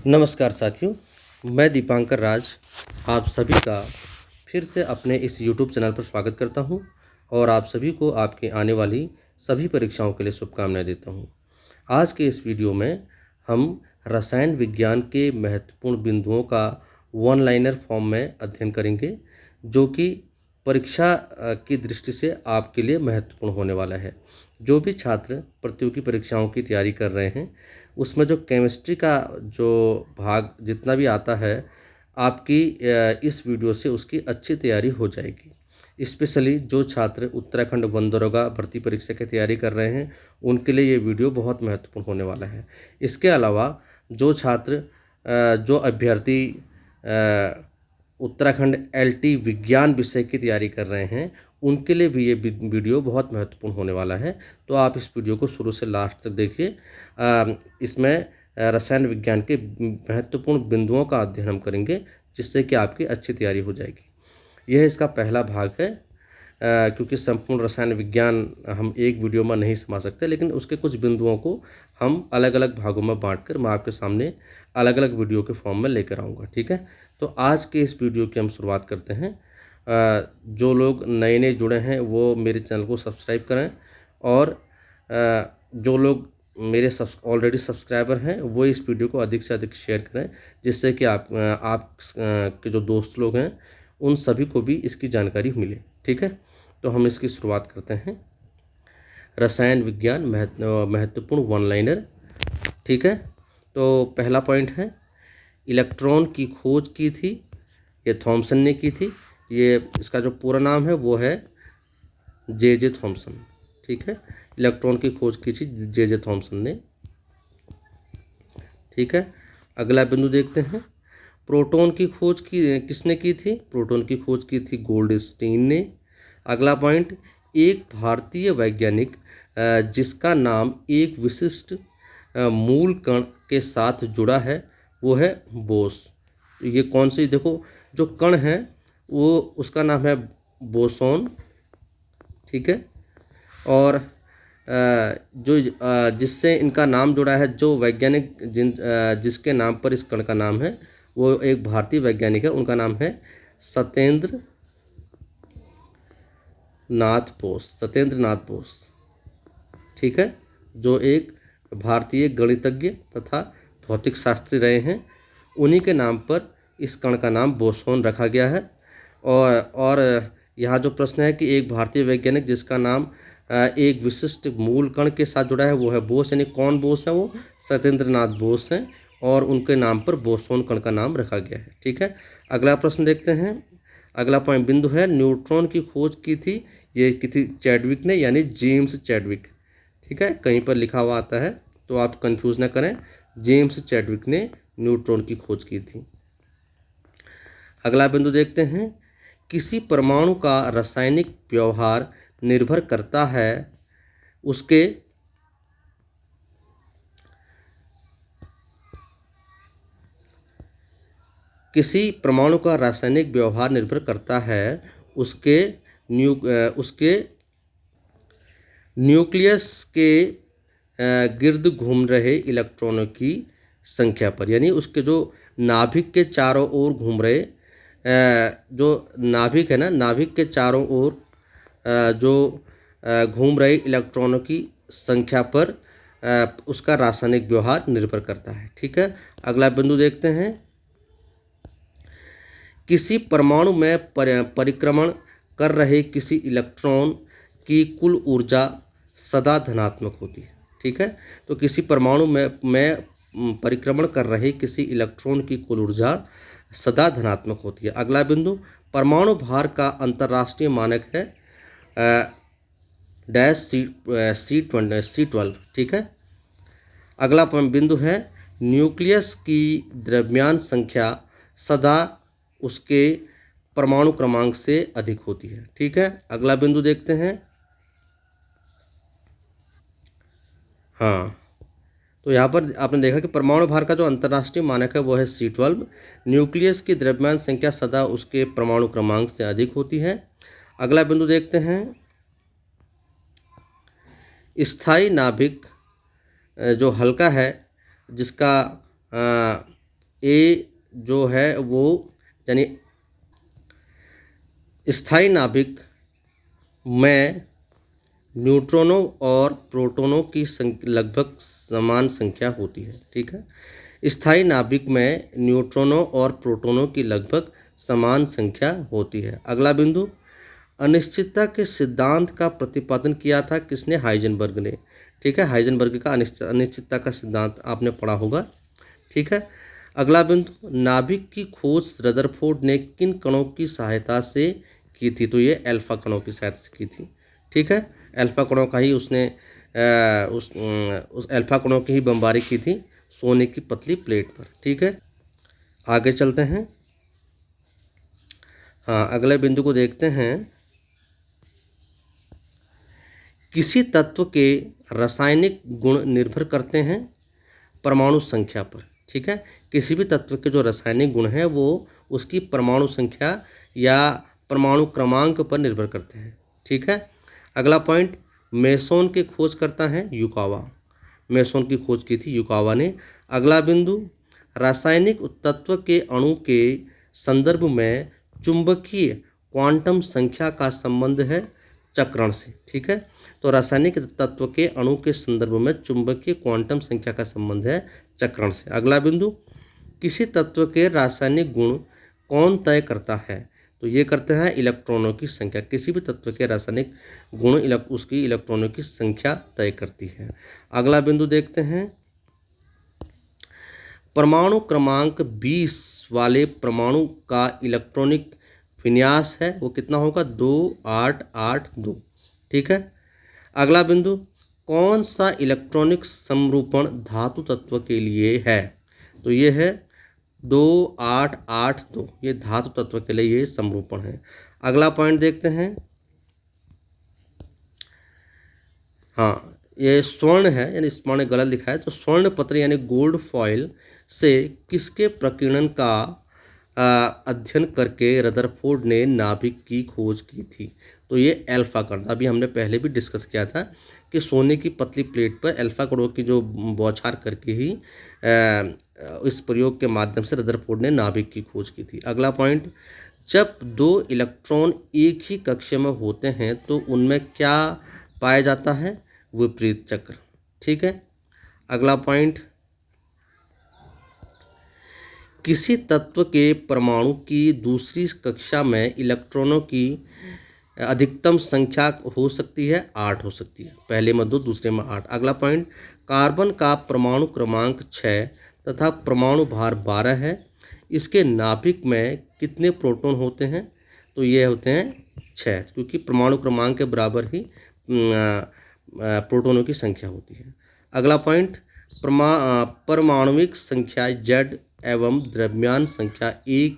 नमस्कार साथियों, मैं दीपांकर राज आप सभी का फिर से अपने इस YouTube चैनल पर स्वागत करता हूं और आप सभी को आपके आने वाली सभी परीक्षाओं के लिए शुभकामनाएं देता हूं। आज के इस वीडियो में हम रसायन विज्ञान के महत्वपूर्ण बिंदुओं का वन लाइनर फॉर्म में अध्ययन करेंगे, जो कि परीक्षा की दृष्टि से आपके लिए महत्वपूर्ण होने वाला है। जो भी छात्र प्रतियोगी परीक्षाओं की तैयारी कर रहे हैं, उसमें जो केमिस्ट्री का जो भाग जितना भी आता है, आपकी इस वीडियो से उसकी अच्छी तैयारी हो जाएगी। स्पेशली जो छात्र उत्तराखंड वन दरोगा भर्ती परीक्षा की तैयारी कर रहे हैं, उनके लिए ये वीडियो बहुत महत्वपूर्ण होने वाला है। इसके अलावा जो छात्र जो अभ्यर्थी उत्तराखंड एलटी विज्ञान विषय की तैयारी कर रहे हैं, उनके लिए भी ये वीडियो बहुत महत्वपूर्ण होने वाला है। तो आप इस वीडियो को शुरू से लास्ट तक देखिए। इसमें रसायन विज्ञान के महत्वपूर्ण बिंदुओं का अध्ययन हम करेंगे, जिससे कि आपकी अच्छी तैयारी हो जाएगी। यह इसका पहला भाग है, क्योंकि संपूर्ण रसायन विज्ञान हम एक वीडियो में नहीं समझ सकते, लेकिन उसके कुछ बिंदुओं को हम अलग अलग भागों में बांटकर मैं आपके सामने अलग अलग वीडियो के फॉर्म में लेकर आऊँगा। ठीक है, तो आज के इस वीडियो की हम शुरुआत करते हैं। जो लोग नए नए जुड़े हैं वो मेरे चैनल को सब्सक्राइब करें, और जो लोग मेरे ऑलरेडी सब्सक्राइबर हैं वो इस वीडियो को अधिक से अधिक शेयर करें, जिससे कि आप के जो दोस्त लोग हैं उन सभी को भी इसकी जानकारी मिले। ठीक है, तो हम इसकी शुरुआत करते हैं। रसायन विज्ञान महत्वपूर्ण वन लाइनर। ठीक है, तो पहला पॉइंट है, इलेक्ट्रॉन की खोज की थी, ये थॉमसन ने की थी। ये इसका जो पूरा नाम है वो है जे थॉमसन। ठीक है, इलेक्ट्रॉन की खोज की थी जे थॉमसन ने। ठीक है, अगला बिंदु देखते हैं, प्रोटॉन की खोज की किसने की थी? प्रोटॉन की खोज की थी गोल्डस्टीन ने। अगला पॉइंट, एक भारतीय वैज्ञानिक जिसका नाम एक विशिष्ट मूल कण के साथ जुड़ा है वो है बोस। ये कौन सी, देखो जो कण है वो उसका नाम है बोसोन। ठीक है, और जो जिससे इनका नाम जुड़ा है, जो वैज्ञानिक जिसके नाम पर इस कण का नाम है, वो एक भारतीय वैज्ञानिक है, उनका नाम है सत्येंद्र नाथ बोस। सत्येंद्र नाथ बोस। ठीक है, जो एक भारतीय गणितज्ञ तथा भौतिक शास्त्री रहे हैं, उन्हीं के नाम पर इस कण का नाम बोसोन रखा गया है। और यहाँ जो प्रश्न है कि एक भारतीय वैज्ञानिक जिसका नाम एक विशिष्ट मूल कण के साथ जुड़ा है वो है बोस, यानी कौन बोस है? वो सत्येंद्र नाथ बोस हैं, और उनके नाम पर बोसोन कण का नाम रखा गया है। ठीक है, अगला प्रश्न देखते हैं। अगला पॉइंट बिंदु है, न्यूट्रॉन की खोज की थी, ये की थी चैडविक ने, यानी जेम्स चैडविक। ठीक है, कहीं पर लिखा हुआ आता है तो आप कंफ्यूज ना करें, जेम्स चैडविक ने न्यूट्रॉन की खोज की थी। अगला बिंदु देखते हैं, किसी परमाणु का रासायनिक व्यवहार निर्भर करता है उसके किसी परमाणु का रासायनिक व्यवहार निर्भर करता है उसके उसके न्यूक्लियस के गिर्द घूम रहे इलेक्ट्रॉनों की संख्या पर, यानी उसके जो नाभिक के चारों ओर घूम रहे जो नाभिक है ना, नाभिक के चारों ओर जो घूम रहे इलेक्ट्रॉनों की संख्या पर उसका रासायनिक व्यवहार निर्भर करता है। ठीक है, अगला बिंदु देखते हैं, किसी परमाणु में परिक्रमण कर रहे किसी इलेक्ट्रॉन की कुल ऊर्जा सदा धनात्मक होती है। ठीक है, तो किसी परमाणु में परिक्रमण कर रहे किसी इलेक्ट्रॉन की कुल ऊर्जा सदा धनात्मक होती है। अगला बिंदु, परमाणु भार का अंतर्राष्ट्रीय मानक है C12। ठीक है, अगला बिंदु है, न्यूक्लियस की द्रव्यमान संख्या सदा उसके परमाणु क्रमांक से अधिक होती है। ठीक है, अगला बिंदु देखते हैं। हाँ, तो यहाँ पर आपने देखा कि परमाणु भार का जो अंतर्राष्ट्रीय मानक है वो है C12। न्यूक्लियस की द्रव्यमान संख्या सदा उसके परमाणु क्रमांक से अधिक होती है। अगला बिंदु देखते हैं, स्थायी नाभिक जो हल्का है, जिसका ए जो है वो यानी स्थायी नाभिक में न्यूट्रॉनों और प्रोटॉनों की लगभग समान संख्या होती है। ठीक है, स्थायी नाभिक में न्यूट्रॉनों और प्रोटॉनों की लगभग समान संख्या होती है। अगला बिंदु, अनिश्चितता के सिद्धांत का प्रतिपादन किया था किसने? हाइजेनबर्ग ने। ठीक है, हाइजेनबर्ग का अनिश्चितता का सिद्धांत आपने पढ़ा होगा। ठीक है, अगला बिंदु, नाभिक की खोज रदरफोर्ड ने किन कणों की सहायता से की थी? तो ये अल्फा कणों की सहायता से की थी। ठीक है, अल्फा कणों का ही उसने उस अल्फा कणों की ही बमबारी की थी सोने की पतली प्लेट पर। ठीक है, आगे चलते हैं। हाँ, अगले बिंदु को देखते हैं। किसी तत्व के रासायनिक गुण निर्भर करते हैं परमाणु संख्या पर। ठीक है, किसी भी तत्व के जो रासायनिक गुण हैं वो उसकी परमाणु संख्या या परमाणु क्रमांक पर निर्भर करते हैं। ठीक है, अगला पॉइंट, मेसोन के खोज करता है युकावा। मेसोन की खोज की थी युकावा ने। अगला बिंदु, रासायनिक तत्व के अणु के संदर्भ में चुंबकीय क्वांटम संख्या का संबंध है चक्रण से। ठीक है, तो रासायनिक तत्व के अणु के संदर्भ में चुंबकीय क्वांटम संख्या का संबंध है चक्रण से। अगला बिंदु, किसी तत्व के रासायनिक गुण कौन तय करता है? तो ये करते हैं इलेक्ट्रॉनों की संख्या। किसी भी तत्व के रासायनिक गुण उसकी इलेक्ट्रॉनों की संख्या तय करती है। अगला बिंदु देखते हैं, परमाणु क्रमांक 20 वाले परमाणु का इलेक्ट्रॉनिक विन्यास है वो कितना होगा? 2882। ठीक है, अगला बिंदु, कौन सा इलेक्ट्रॉनिक समरूपण धातु तत्व के लिए है? तो ये है 2882, ये धातु तत्व के लिए ये समरूपण है। अगला पॉइंट देखते हैं। हाँ, ये स्वर्ण है, यानी स्वर्ण गलत लिखा है, तो स्वर्ण पत्र यानी गोल्ड फॉइल से किसके प्रकीर्णन का अध्ययन करके रदरफोर्ड ने नाभिक की खोज की थी? तो ये अल्फा कण, अभी हमने पहले भी डिस्कस किया था कि सोने की पतली प्लेट पर अल्फा कणों की जो बौछार करके ही इस प्रयोग के माध्यम से रदरफोर्ड ने नाभिक की खोज की थी। अगला पॉइंट, जब दो इलेक्ट्रॉन एक ही कक्षा में होते हैं तो उनमें क्या पाया जाता है? विपरीत चक्र। ठीक है, अगला पॉइंट, किसी तत्व के परमाणु की दूसरी कक्षा में इलेक्ट्रॉनों की अधिकतम संख्या हो सकती है 8 हो सकती है। पहले में 2, दूसरे में 8। अगला पॉइंट, कार्बन का परमाणु क्रमांक 6 तथा परमाणु भार 12 है। इसके नाभिक में कितने प्रोटॉन होते हैं? तो ये होते हैं 6, क्योंकि परमाणु क्रमांक के बराबर ही प्रोटॉनों की संख्या होती है। अगला पॉइंट, परमाणुविक संख्या Z एवं द्रव्यमान संख्या ए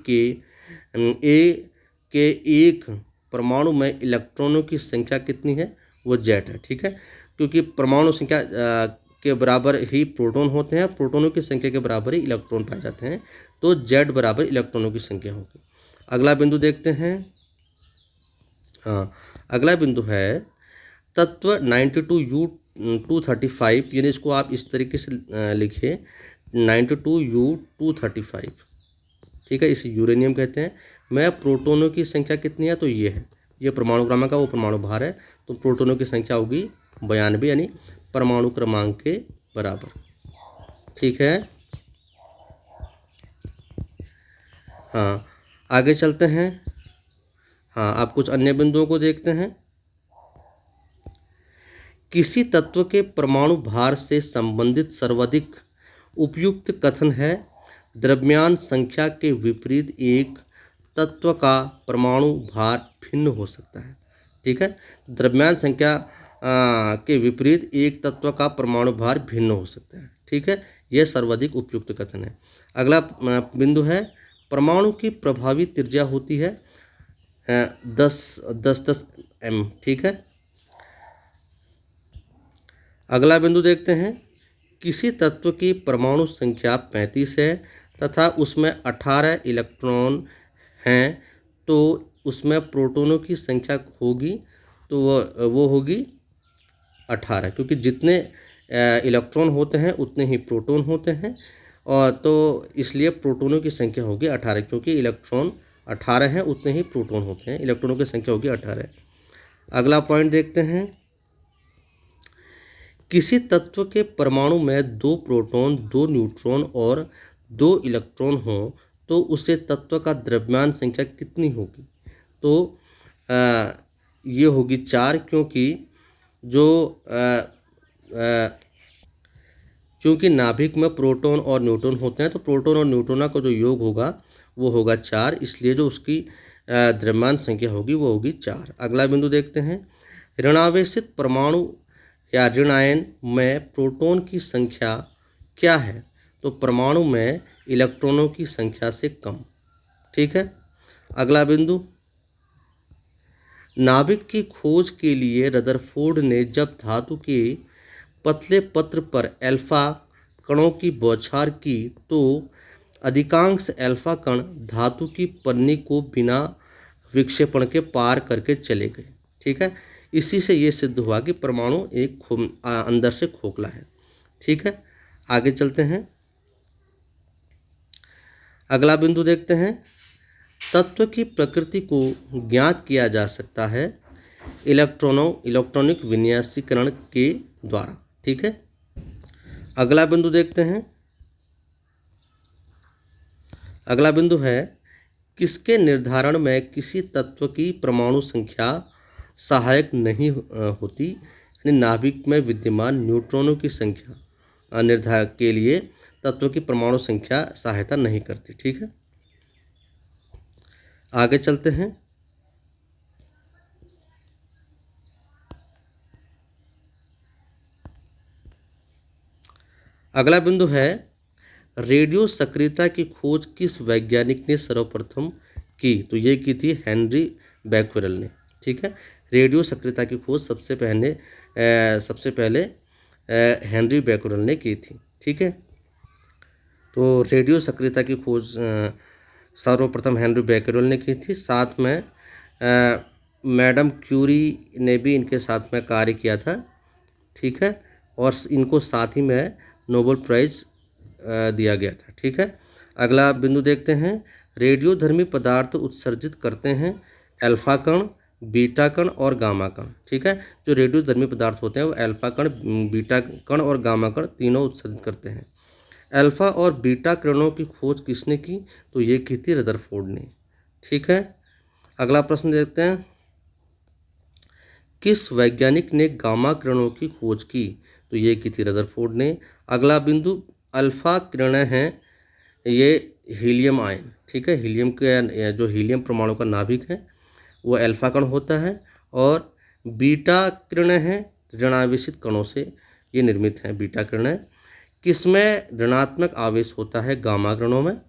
के एक परमाणु में इलेक्ट्रॉनों की संख्या कितनी है? वो Z है। ठीक है, क्योंकि परमाणु संख्या के बराबर ही प्रोटॉन होते हैं, प्रोटॉनों की संख्या के बराबर ही इलेक्ट्रॉन पाए जाते हैं, तो Z बराबर इलेक्ट्रॉनों की संख्या होगी। अगला बिंदु देखते हैं। हाँ, अगला बिंदु है तत्व 92U235, यानी इसको आप इस तरीके से लिखिए 92U235। ठीक है, इसे यूरेनियम कहते हैं। में प्रोटॉनों की संख्या कितनी है? तो ये है, ये परमाणु क्रमांक का वो परमाणु भार है, तो प्रोटॉनों की संख्या होगी 92, यानी परमाणु क्रमांक के बराबर। ठीक है, हाँ, आगे चलते हैं। हाँ, आप कुछ अन्य बिंदुओं को देखते हैं। किसी तत्व के परमाणु भार से संबंधित सर्वाधिक उपयुक्त कथन है द्रव्यमान संख्या के विपरीत एक तत्व का परमाणु भार भिन्न हो सकता है। ठीक है, द्रव्यमान संख्या के विपरीत एक तत्व का परमाणु भार भिन्न हो सकता है। ठीक है, यह सर्वाधिक उपयुक्त कथन है। अगला बिंदु है, परमाणु की प्रभावी त्रिज्या होती है 10 m। ठीक है, अगला बिंदु देखते हैं। किसी तत्व की परमाणु संख्या 35 है तथा उसमें 18 इलेक्ट्रॉन हैं, तो उसमें प्रोटॉनों की संख्या होगी, तो वो होगी 18, क्योंकि जितने इलेक्ट्रॉन होते हैं उतने ही प्रोटॉन होते हैं, और तो इसलिए प्रोटॉनों की संख्या होगी 18, क्योंकि इलेक्ट्रॉन 18 हैं, उतने ही प्रोटॉन होते हैं, इलेक्ट्रॉनों की संख्या होगी 18। अगला पॉइंट देखते हैं, किसी तत्व के परमाणु में 2 प्रोटॉन, 2 न्यूट्रॉन और 2 इलेक्ट्रॉन हो तो उसे तत्व का द्रव्यमान संख्या कितनी होगी? तो ये होगी 4, क्योंकि जो क्योंकि नाभिक में प्रोटॉन और न्यूट्रॉन होते हैं, तो प्रोटॉन और न्यूट्रॉन का जो योग होगा वो होगा 4, इसलिए जो उसकी द्रव्यमान संख्या होगी वो होगी 4। अगला बिंदु देखते हैं, ऋणावेशित परमाणु या ऋण आयन में प्रोटॉन की संख्या क्या है? तो परमाणु में इलेक्ट्रॉनों की संख्या से कम। ठीक है। अगला बिंदु, नाभिक की खोज के लिए रदरफोर्ड ने जब धातु के पतले पत्र पर अल्फा कणों की बौछार की तो अधिकांश अल्फा कण धातु की पन्नी को बिना विक्षेपण के पार करके चले गए। ठीक है। इसी से ये सिद्ध हुआ कि परमाणु एक अंदर से खोखला है। ठीक है। आगे चलते हैं, अगला बिंदु देखते हैं, तत्व की प्रकृति को ज्ञात किया जा सकता है इलेक्ट्रॉनिक विन्यासीकरण के द्वारा। ठीक है। अगला बिंदु देखते हैं, अगला बिंदु है, किसके निर्धारण में किसी तत्व की परमाणु संख्या सहायक नहीं होती? यानी नाभिक में विद्यमान न्यूट्रॉनों की संख्या निर्धारण के लिए तत्व की परमाणु संख्या सहायता नहीं करती। ठीक है। आगे चलते हैं, अगला बिंदु है, रेडियो सक्रियता की खोज किस वैज्ञानिक ने सर्वप्रथम की? तो ये की थी हेनरी बैक्वेरेल ने। ठीक है। रेडियो सक्रियता की खोज सबसे पहले हेनरी बैक्वेरेल ने की थी। ठीक है। तो रेडियो सक्रियता की खोज सर्वप्रथम हेनरी बैक्वेरेल ने की थी। साथ में मैडम क्यूरी ने भी इनके साथ में कार्य किया था। ठीक है। और इनको साथ ही में नोबेल प्राइज दिया गया था। ठीक है। अगला बिंदु देखते हैं, रेडियोधर्मी पदार्थ उत्सर्जित करते हैं अल्फा कण, बीटा कण और गामा कण। ठीक है। जो रेडियोधर्मी पदार्थ होते हैं वो अल्फा कण, बीटा कण और गामा कण तीनों उत्सर्जित करते हैं। अल्फा और बीटा किरणों की खोज किसने की? तो ये की थी रदरफोर्ड ने। ठीक है। अगला प्रश्न देखते हैं, किस वैज्ञानिक ने गामा किरणों की खोज की? तो ये की थी रदरफोर्ड ने। अगला बिंदु, अल्फा किरणें हैं ये हीलियम आयन। ठीक है। हीलियम के जो हीलियम परमाणु का नाभिक है वो अल्फा कण होता है, और बीटा किरणें हैं ऋणावेशित कणों से ये निर्मित हैं बीटा किरणें। किसमें ऋणात्मक आवेश होता है? गामा किरणों में।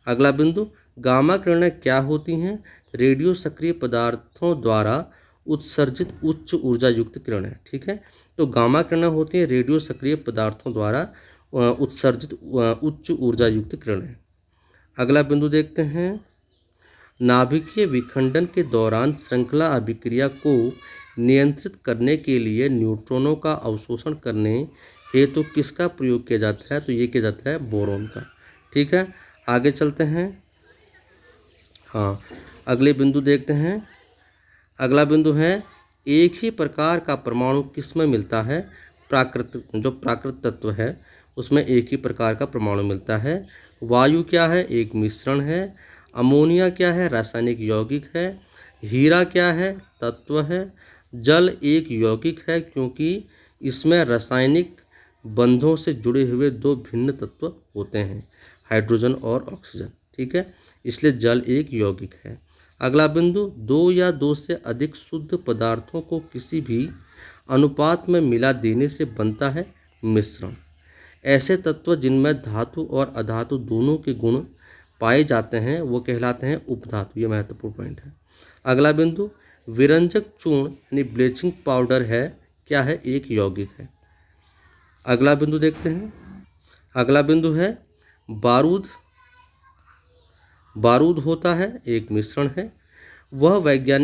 अगला बिंदु, गामा किरणें क्या होती हैं? रेडियो सक्रिय पदार्थों द्वारा उत्सर्जित उच्च ऊर्जा युक्त किरणें। ठीक है। तो गामा किरणें होती हैं रेडियो सक्रिय पदार्थों द्वारा उत्सर्जित उच्च ऊर्जा युक्त किरणें। अगला बिंदु देखते हैं, नाभिकीय विखंडन के दौरान श्रृंखला अभिक्रिया को नियंत्रित करने के लिए न्यूट्रॉनों का अवशोषण करने हेतु किसका प्रयोग किया जाता है? तो ये किया जाता है बोरॉन का। ठीक है। आगे चलते हैं, हाँ, अगले बिंदु देखते हैं। अगला बिंदु है, एक ही प्रकार का परमाणु किसमें मिलता है? प्राकृत तत्व है उसमें एक ही प्रकार का परमाणु मिलता है। वायु क्या है? एक मिश्रण है। अमोनिया क्या है? रासायनिक यौगिक है। हीरा क्या है? तत्व है। जल एक यौगिक है क्योंकि इसमें रासायनिक बंधों से जुड़े हुए 2 भिन्न तत्व होते हैं, हाइड्रोजन और ऑक्सीजन। ठीक है। इसलिए जल एक यौगिक है। अगला बिंदु, 2 या 2 से अधिक शुद्ध पदार्थों को किसी भी अनुपात में मिला देने से बनता है मिश्रण। ऐसे तत्व जिनमें धातु और अधातु दोनों के गुण पाए जाते हैं वो कहलाते हैं उपधातु। ये महत्वपूर्ण पॉइंट है। अगला बिंदु, विरंजक चूर्ण यानी ब्लीचिंग पाउडर है क्या है? एक यौगिक है। अगला बिंदु देखते हैं, अगला बिंदु है बारूद होता है एक मिश्रण है।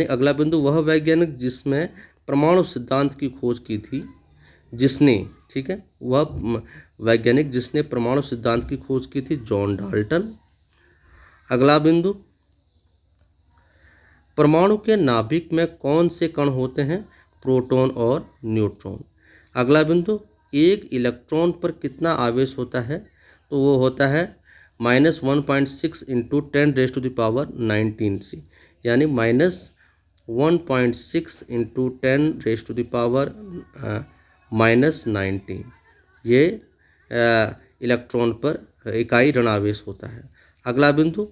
अगला बिंदु, वह वैज्ञानिक जिसमें परमाणु सिद्धांत की खोज की थी जिसने, ठीक है, वह वैज्ञानिक जिसने परमाणु सिद्धांत की खोज की थी? John Dalton. अगला बिंदु, परमाणु के नाभिक में कौन से कण होते हैं? प्रोटॉन और न्यूट्रॉन। अगला बिंदु, एक इलेक्ट्रॉन पर कितना आवेश होता है? तो वो होता है -1.6 इंटू 10⁻19c, यानी -1.6 इंटू 10⁻⁻19। ये इलेक्ट्रॉन पर इकाई ऋणावेश होता है। अगला बिंदु,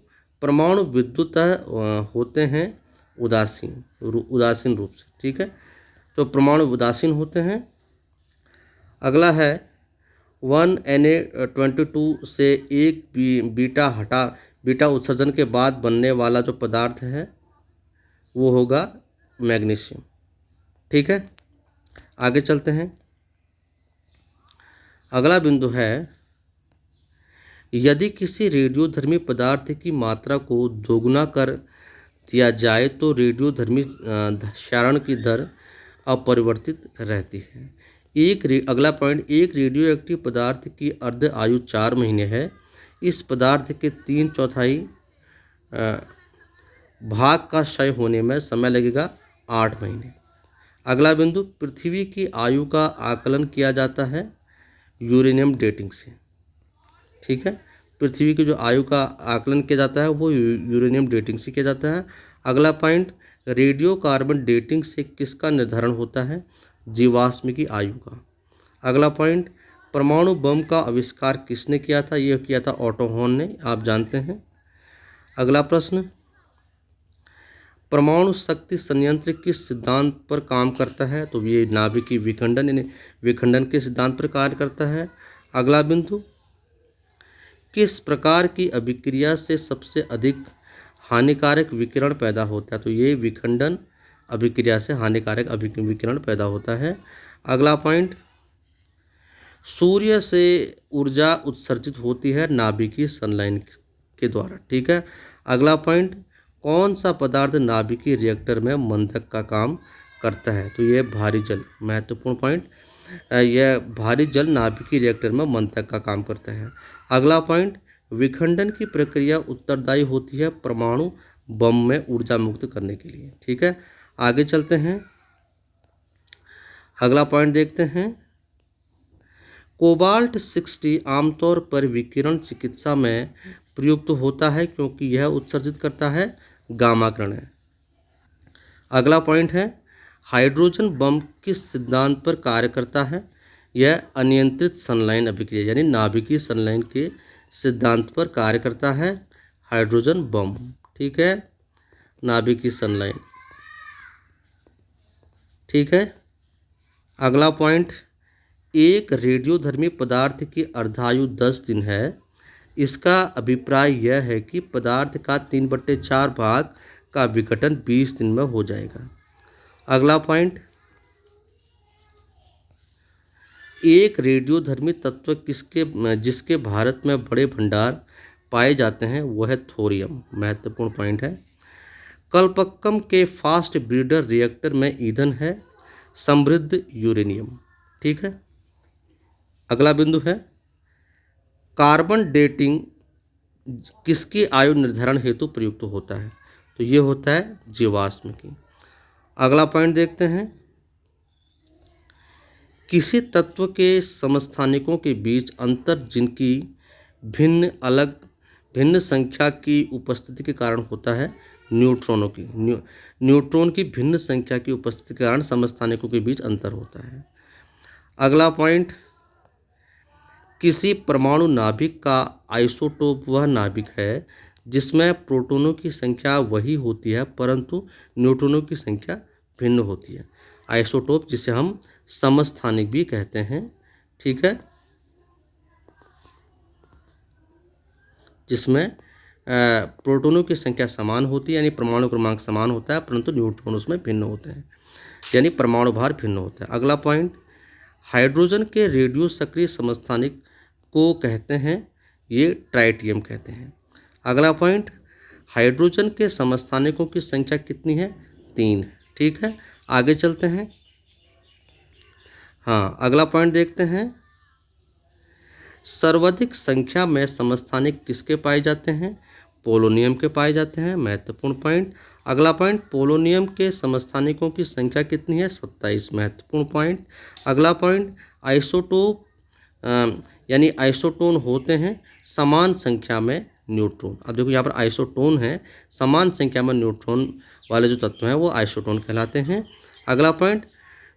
परमाणु विद्युतः होते हैं उदासीन रूप से, ठीक है, तो परमाणु उदासीन होते हैं। अगला है 1Na22 से एक बीटा उत्सर्जन के बाद बनने वाला जो पदार्थ है वो होगा मैग्नीशियम, ठीक है। आगे चलते हैं। अगला बिंदु है, यदि किसी रेडियोधर्मी पदार्थ की मात्रा को दोगुना कर दिया जाए तो रेडियोधर्मी क्षारण की दर अपरिवर्तित रहती है। अगला पॉइंट, एक रेडियोएक्टिव पदार्थ की अर्ध आयु 4 महीने है। इस पदार्थ के 3/4 भाग का क्षय होने में समय लगेगा 8 महीने। अगला बिंदु, पृथ्वी की आयु का आकलन किया जाता है यूरेनियम डेटिंग से, ठीक है। पृथ्वी की जो आयु का आकलन किया जाता है वो यूरेनियम डेटिंग से किया जाता है। अगला पॉइंट, रेडियो कार्बन डेटिंग से किसका निर्धारण होता है? जीवाश्म की आयु का। अगला पॉइंट, परमाणु बम का आविष्कार किसने किया था? यह किया था ऑटो हॉर्न ने, आप जानते हैं। अगला प्रश्न, परमाणु शक्ति संयंत्र किस सिद्धांत पर काम करता है? तो ये नाभिकीय विखंडन यानी विखंडन के सिद्धांत पर कार्य करता है। अगला बिंदु, किस प्रकार की अभिक्रिया से सबसे अधिक हानिकारक विकिरण पैदा होता है? तो ये विखंडन अभिक्रिया से हानिकारक विकिरण पैदा होता है। अगला पॉइंट, सूर्य से ऊर्जा उत्सर्जित होती है नाभिकीय संलयन के द्वारा, ठीक है। अगला पॉइंट, कौन सा पदार्थ नाभिकीय रिएक्टर में मंदक का काम करता है? तो यह भारी जल, महत्वपूर्ण पॉइंट, यह भारी जल नाभिकीय रिएक्टर में मंदक का काम करता है। अगला पॉइंट, विखंडन की प्रक्रिया उत्तरदायी होती है परमाणु बम में ऊर्जा मुक्त करने के लिए, ठीक है। आगे चलते हैं, अगला पॉइंट देखते हैं। कोबाल्ट 60 आमतौर पर विकिरण चिकित्सा में प्रयुक्त होता है क्योंकि यह उत्सर्जित करता है गामा किरण। अगला पॉइंट है, हाइड्रोजन बम किस सिद्धांत पर कार्य करता है? यह अनियंत्रित संलयन अभिक्रिया यानी नाभिकीय संलयन के सिद्धांत पर कार्य करता है हाइड्रोजन बम, ठीक है, नाभिकीय संलयन, ठीक है। अगला पॉइंट, एक रेडियोधर्मी पदार्थ की अर्धायु 10 दिन है। इसका अभिप्राय यह है कि पदार्थ का 3/4 भाग का विघटन 20 दिन में हो जाएगा। अगला पॉइंट, एक रेडियोधर्मी तत्व जिसके भारत में बड़े भंडार पाए जाते हैं वह है थोरियम, महत्वपूर्ण पॉइंट है। कलपक्कम के फास्ट ब्रीडर रिएक्टर में ईंधन है समृद्ध यूरेनियम, ठीक है। अगला बिंदु है, कार्बन डेटिंग किसकी आयु निर्धारण हेतु प्रयुक्त होता है? तो ये होता है जीवाश्म की। अगला पॉइंट देखते हैं, किसी तत्व के समस्थानिकों के बीच अंतर जिनकी भिन्न संख्या की उपस्थिति के कारण होता है न्यूट्रॉनों की न्यूट्रॉन की भिन्न संख्या की उपस्थिति के कारण समस्थानिकों के बीच अंतर होता है। अगला पॉइंट, किसी परमाणु नाभिक का आइसोटोप वह नाभिक है जिसमें प्रोटॉनों की संख्या वही होती है परंतु न्यूट्रॉनों की संख्या भिन्न होती है। आइसोटोप जिसे हम समस्थानिक भी कहते हैं, ठीक है, जिसमें प्रोटॉनों की संख्या समान होती है यानी परमाणु क्रमांक समान होता है परंतु न्यूट्रॉन उसमें भिन्न होते हैं यानी परमाणु भार भिन्न होता है। अगला पॉइंट, हाइड्रोजन के रेडियो सक्रिय समस्थानिक को कहते हैं ये ट्राइटियम कहते हैं। अगला पॉइंट, हाइड्रोजन के समस्थानिकों की संख्या कितनी है? 3, ठीक है। आगे चलते हैं। हाँ, अगला पॉइंट देखते हैं, सर्वाधिक संख्या में समस्थानिक किसके पाए जाते हैं? पोलोनियम के पाए जाते हैं। महत्वपूर्ण पॉइंट। अगला पॉइंट, पोलोनियम के समस्थानिकों की संख्या कितनी है? 27। महत्वपूर्ण पॉइंट। अगला पॉइंट, आइसोटोप यानी आइसोटोन होते हैं समान संख्या में न्यूट्रॉन। अब देखो यहाँ पर आइसोटोन है, समान संख्या में न्यूट्रॉन वाले जो तत्व हैं वो आइसोटोन कहलाते हैं। अगला पॉइंट,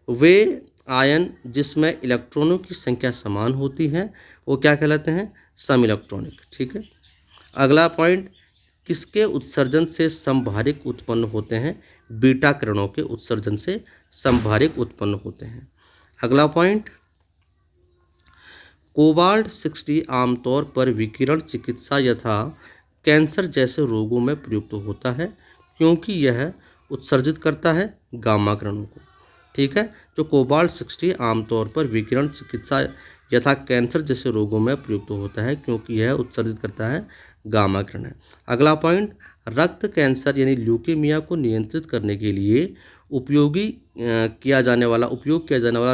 वे आयन जिसमें इलेक्ट्रॉनों की संख्या समान होती है वो क्या कहलाते हैं? सम इलेक्ट्रॉनिक। ठीक है। अगला पॉइंट, किसके उत्सर्जन से समभारिक उत्पन्न होते हैं? बीटा किरणों के उत्सर्जन से समभारिक उत्पन्न होते हैं। अगला पॉइंट, कोबाल्ट 60 आमतौर पर विकिरण चिकित्सा यथा कैंसर जैसे रोगों में प्रयुक्त होता है क्योंकि यह उत्सर्जित करता है गामा किरणों को। ठीक है। जो कोबाल्ट 60 आमतौर पर विकिरण चिकित्सा यथा कैंसर जैसे रोगों में प्रयुक्त होता है क्योंकि यह उत्सर्जित करता है गामा किरण। अगला पॉइंट, रक्त कैंसर यानी ल्यूकेमिया को नियंत्रित करने के लिए उपयोग किया जाने वाला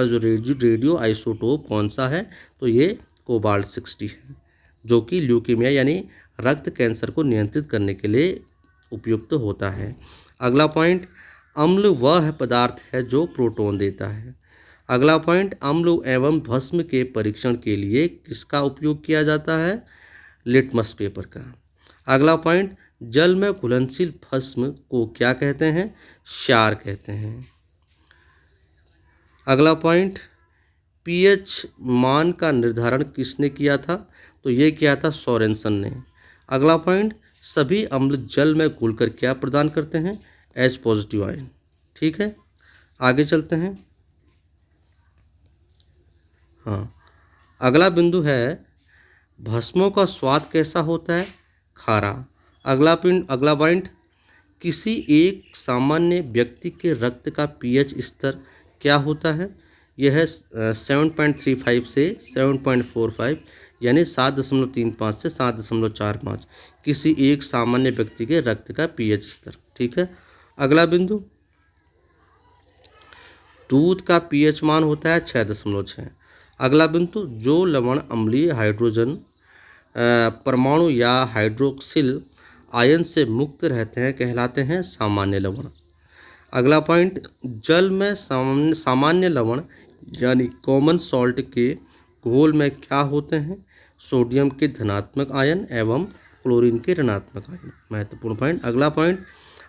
जो रेडियो आइसोटोप कौन सा है? तो ये कोबाल्ट 60 है, जो कि ल्यूकेमिया यानी रक्त कैंसर को नियंत्रित करने के लिए उपयुक्त होता है। अगला पॉइंट, अम्ल वह पदार्थ है जो प्रोटॉन देता है। अगला पॉइंट, अम्ल एवं भस्म के परीक्षण के लिए किसका उपयोग किया जाता है? लिटमस पेपर का। अगला पॉइंट, जल में घुलनशील भस्म को क्या कहते हैं? क्षार कहते हैं। अगला पॉइंट, पीएच मान का निर्धारण किसने किया था? तो ये किया था सोरेनसन ने। अगला पॉइंट, सभी अम्ल जल में घुलकर क्या प्रदान करते हैं? H positive ion. ठीक है, आगे चलते हैं। हाँ, अगला बिंदु है भस्मों का स्वाद कैसा होता है? खारा। अगला पॉइंट, किसी एक सामान्य व्यक्ति के रक्त का पीएच स्तर क्या होता है? यह है 7.35 से 7.45 यानी 7.35 से 7.45 किसी एक सामान्य व्यक्ति के रक्त का पीएच स्तर। ठीक है। अगला बिंदु, दूध का पीएच मान होता है 6.6। अगला बिंदु, जो लवण अम्लीय हाइड्रोजन परमाणु या हाइड्रोक्सिल आयन से मुक्त रहते हैं कहलाते हैं सामान्य लवण। अगला पॉइंट, जल में सामान्य लवण यानी कॉमन सॉल्ट के घोल में क्या होते हैं? सोडियम के धनात्मक आयन एवं क्लोरीन के ऋणात्मक आयन। महत्वपूर्ण पॉइंट। अगला पॉइंट,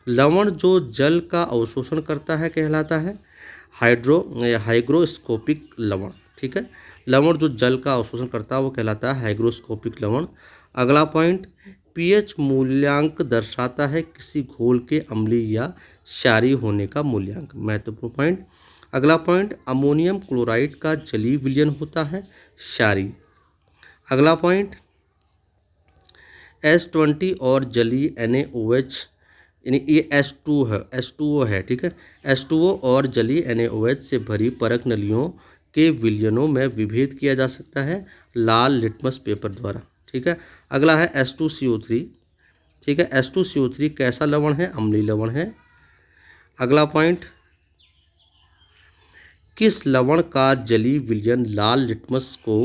लवण जो जल का अवशोषण करता है कहलाता है हाइग्रोस्कोपिक लवण। ठीक है, लवण जो जल का अवशोषण करता है वो कहलाता है हाइग्रोस्कोपिक लवण। अगला पॉइंट, पीएच मूल्यांक दर्शाता है किसी घोल के अम्लीय या क्षारीय होने का मूल्यांक। महत्वपूर्ण पॉइंट। अगला पॉइंट, अमोनियम क्लोराइड का जलीय विलयन होता है क्षारीय। अगला पॉइंट, H20 और जलीय NaOH यानी ये H2O है। ठीक है, H2O और जलीय NaOH से भरी परक नलियों के विलयनों में विभेद किया जा सकता है लाल लिटमस पेपर द्वारा। ठीक है। अगला है H2CO3। ठीक है, H2CO3 कैसा लवण है? अम्लीय लवण है। अगला पॉइंट, किस लवण का जलीय विलयन लाल लिटमस को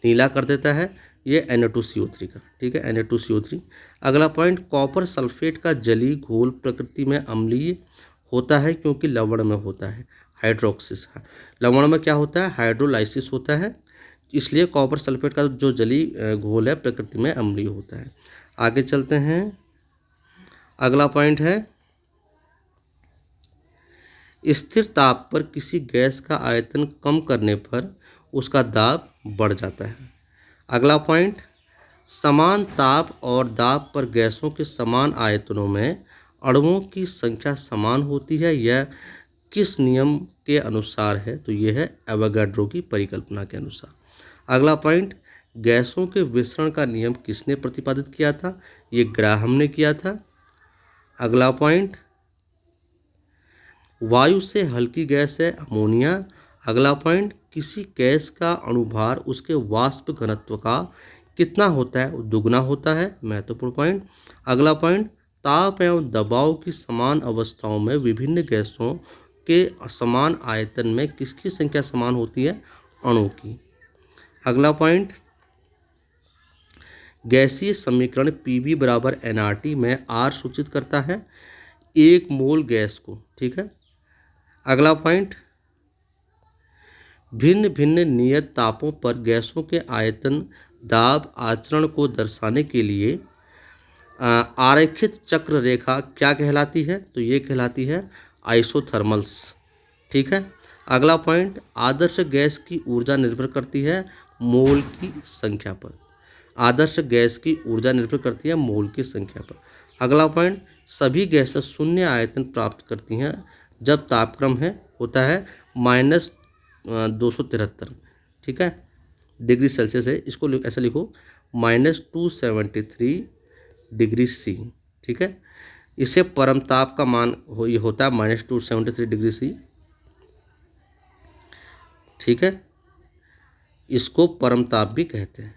नीला कर देता है? ये Na2CO3 का। ठीक है, Na2CO3। अगला पॉइंट, कॉपर सल्फेट का जलीय घोल प्रकृति में अम्लीय होता है क्योंकि लवण में होता है हाइड्रोक्सिस। लवण में क्या होता है? हाइड्रोलाइसिस होता है, इसलिए कॉपर सल्फेट का जो जलीय घोल है प्रकृति में अम्लीय होता है। आगे चलते हैं। अगला पॉइंट है, स्थिर ताप पर किसी गैस का आयतन कम करने पर उसका दाब बढ़ जाता है। अगला पॉइंट, समान ताप और दाब पर गैसों के समान आयतनों में अणुओं की संख्या समान होती है। यह किस नियम के अनुसार है? तो यह है एवोगाड्रो की परिकल्पना के अनुसार। अगला पॉइंट, गैसों के विसरण का नियम किसने प्रतिपादित किया था? ये ग्राहम ने किया था। अगला पॉइंट, वायु से हल्की गैस है अमोनिया। अगला पॉइंट, किसी गैस का अणुभार उसके वाष्प घनत्व का कितना होता है? दुगना होता है। महत्वपूर्ण पॉइंट। अगला पॉइंट, ताप एवं दबाव की समान अवस्थाओं में विभिन्न गैसों के समान आयतन में किसकी संख्या समान होती है? अणु की। अगला पॉइंट, गैसीय समीकरण PV बराबर nRT में R सूचित करता है 1 मोल गैस को। ठीक है, अगला पॉइंट, भिन्न भिन्न नियत तापों पर गैसों के आयतन दाब आचरण को दर्शाने के लिए आरेखित चक्र रेखा क्या कहलाती है? तो ये कहलाती है आइसोथर्मल्स। ठीक है, अगला पॉइंट, आदर्श गैस की ऊर्जा निर्भर करती है मोल की संख्या पर। आदर्श गैस की ऊर्जा निर्भर करती है मोल की संख्या पर। अगला पॉइंट, सभी गैसें शून्य आयतन प्राप्त करती हैं जब तापक्रम होता है -273। ठीक है, डिग्री सेल्सियस है, इसको ऐसे लिखो -273 डिग्री C। ठीक है, इससे परम ताप का मान ये होता है -273 डिग्री C। ठीक है, इसको परम ताप भी कहते हैं।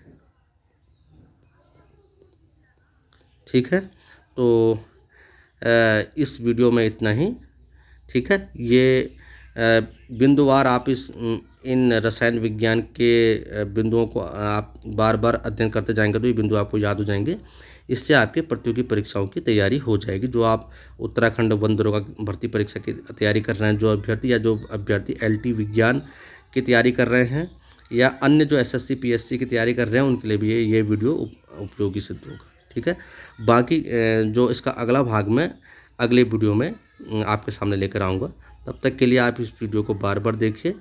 ठीक है, तो इस वीडियो में इतना ही। ठीक है, ये बिंदुवार आप इन रसायन विज्ञान के बिंदुओं को आप बार बार अध्ययन करते जाएंगे तो ये बिंदु आपको याद हो जाएंगे। इससे आपके प्रतियोगी परीक्षाओं की तैयारी हो जाएगी। जो आप उत्तराखंड वन दरोगा भर्ती परीक्षा की तैयारी कर रहे हैं, जो अभ्यर्थी LT विज्ञान की तैयारी कर रहे हैं, या अन्य जो SSC PSC की तैयारी कर रहे हैं, उनके लिए भी ये वीडियो उपयोगी सिद्ध होगा। ठीक है, बाकी जो इसका अगला भाग में अगले वीडियो में आपके सामने लेकर आऊँगा। तब तक के लिए आप इस वीडियो को बार बार देखिए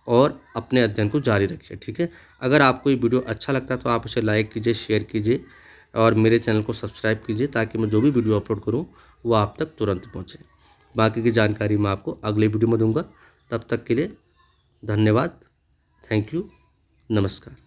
और अपने अध्ययन को जारी रखिए। ठीक है, अगर आपको ये वीडियो अच्छा लगता है तो आप इसे लाइक कीजिए, शेयर कीजिए और मेरे चैनल को सब्सक्राइब कीजिए, ताकि मैं जो भी वीडियो अपलोड करूँ वो आप तक तुरंत पहुँचे। बाकी की जानकारी मैं आपको अगले वीडियो में दूंगा। तब तक के लिए धन्यवाद। Thank you. नमस्कार।